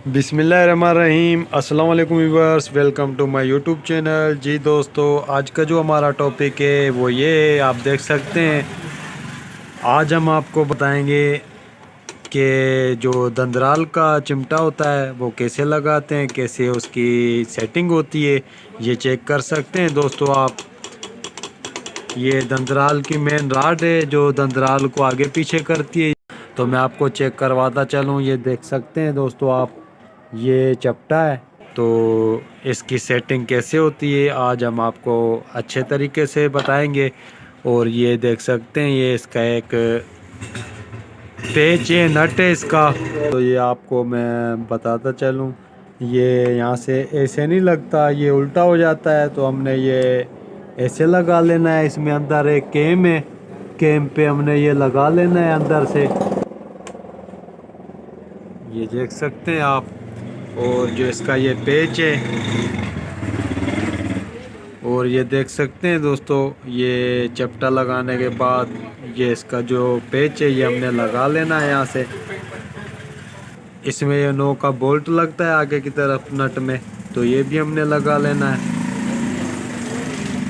बिस्मिल्लाहिर्रहमानिर्रहीम। अस्सलाम वालेकुम viewers, welcome to my YouTube channel. जी दोस्तों, आज का जो हमारा टॉपिक है वो ये है, आप देख सकते हैं। आज हम आपको बताएंगे कि जो दंदराल का चिमटा होता है वो कैसे लगाते हैं, कैसे उसकी सेटिंग होती है, ये चेक कर सकते हैं दोस्तों आप। ये दंदराल की मेन रॉड है जो दंदराल को आगे पीछे करती है। तो मैं आपको चेक करवाता चलूँ, ये देख सकते हैं दोस्तों आप, ये चपटा है। तो इसकी सेटिंग कैसे होती है आज हम आपको अच्छे तरीके से बताएंगे। और ये देख सकते हैं, ये इसका एक पेच है, नट है इसका। तो ये आपको मैं बताता चलूँ, ये यहाँ से ऐसे नहीं लगता, ये उल्टा हो जाता है। तो हमने ये ऐसे लगा लेना है। इसमें अंदर एक कैम है, कैम पे हमने ये लगा लेना है अंदर से, ये देख सकते हैं आप। और जो इसका ये पेच है, और ये देख सकते हैं दोस्तों, ये चपटा लगाने के बाद ये इसका जो पेच है ये हमने लगा लेना है यहाँ से। इसमें ये नो का बोल्ट लगता है आगे की तरफ नट में, तो ये भी हमने लगा लेना है।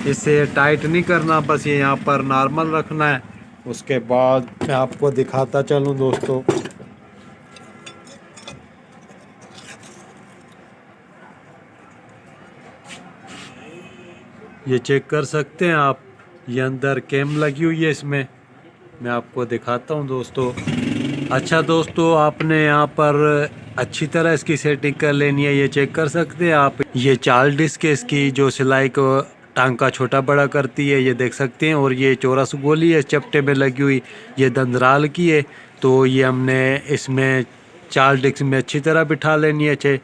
इसे टाइट नहीं करना, बस ये यहाँ पर नॉर्मल रखना है। उसके बाद मैं आपको दिखाता चलूँ दोस्तों, ये चेक कर सकते हैं आप, ये अंदर कैम लगी हुई है इसमें। मैं आपको दिखाता हूँ दोस्तों। अच्छा दोस्तों, आपने यहाँ पर अच्छी तरह इसकी सेटिंग कर लेनी है। ये चेक कर सकते हैं आप, ये 4 डिस्क है इसकी, जो सिलाई को टांका छोटा बड़ा करती है, ये देख सकते हैं। और ये चौरस गोली है चपटे में लगी हुई, ये दंदराल की है। तो ये हमने इसमें 4 डिस्क में अच्छी तरह बिठा लेनी है। अच्छे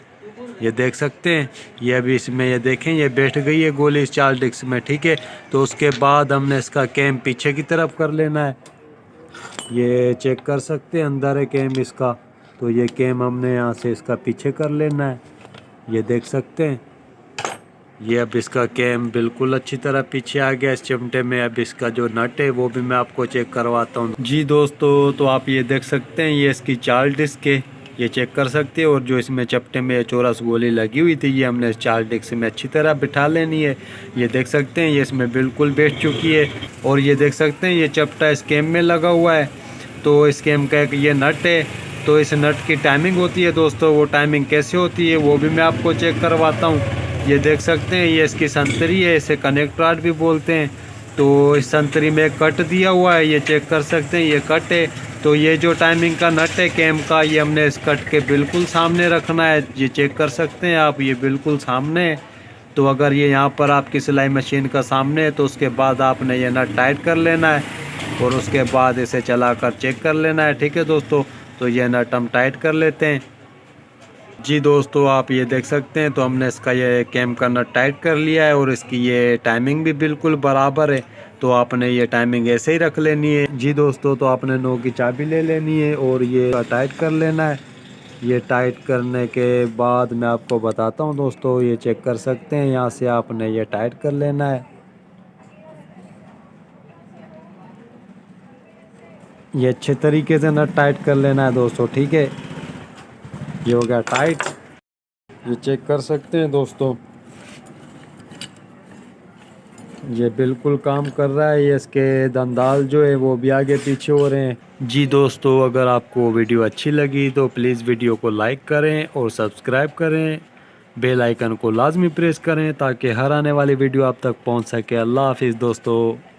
ये देख सकते हैं, ये अभी इसमें ये देखें, ये बैठ गई है गोली इस 4 डिस्क में, ठीक है। तो उसके बाद हमने इसका कैम पीछे की तरफ कर लेना है। ये चेक कर सकते हैं, अंदर है कैम इसका। तो ये कैम हमने यहाँ से इसका पीछे कर लेना है, ये देख सकते हैं। ये अब इसका कैम बिल्कुल अच्छी तरह पीछे आ गया इस चिमटे में। अब इसका जो नट है वो भी मैं आपको चेक करवाता हूँ। जी दोस्तों, तो आप ये देख सकते हैं, ये इसकी 4 डिस्क है, ये चेक कर सकते हैं। और जो इसमें चपटे में चौरस गोली लगी हुई थी, ये हमने 4 डिस्क में अच्छी तरह बिठा लेनी है। ये देख सकते हैं, ये इसमें बिल्कुल बैठ चुकी है। और ये देख सकते हैं, ये चपटा इस कैम में लगा हुआ है। तो इस कैम का एक ये नट है। तो इस नट की टाइमिंग होती है दोस्तों, वो टाइमिंग कैसे होती है वो भी मैं आपको चेक करवाता हूँ। ये देख सकते हैं, ये इसकी संतरी है, इसे कनेक्ट रॉड भी बोलते हैं। तो इस संतरी में कट दिया हुआ है, ये चेक कर सकते हैं, ये कट है। तो ये जो टाइमिंग का नट है कैम का, ये हमने इस कट के बिल्कुल सामने रखना है, ये चेक कर सकते हैं आप, ये बिल्कुल सामने है। तो अगर ये यहाँ पर आपकी सिलाई मशीन का सामने है, तो उसके बाद आपने ये नट टाइट कर लेना है। और उसके बाद इसे चलाकर चेक कर लेना है, ठीक है दोस्तों। तो ये नट हम टाइट कर लेते हैं। जी दोस्तों, आप ये देख सकते हैं, तो हमने इसका ये कैम का नट टाइट कर लिया है। और इसकी ये टाइमिंग भी बिल्कुल बराबर है। तो आपने ये टाइमिंग ऐसे ही रख लेनी है। जी दोस्तों, तो आपने नो की चाबी ले लेनी है और ये टाइट कर लेना है। ये टाइट करने के बाद मैं आपको बताता हूँ दोस्तों, ये चेक कर सकते हैं, यहाँ से आपने ये टाइट कर लेना है। ये अच्छे तरीके से नट टाइट कर लेना है दोस्तों, ठीक है। ये हो गया टाइट, ये चेक कर सकते हैं दोस्तों, ये बिल्कुल काम कर रहा है। ये इसके दंदाल जो है वो भी आगे पीछे हो रहे हैं। जी दोस्तों, अगर आपको वीडियो अच्छी लगी तो प्लीज़ वीडियो को लाइक करें और सब्सक्राइब करें, बेल आइकन को लाजमी प्रेस करें ताकि हर आने वाली वीडियो आप तक पहुंच सके। अल्लाह हाफिज़ दोस्तों।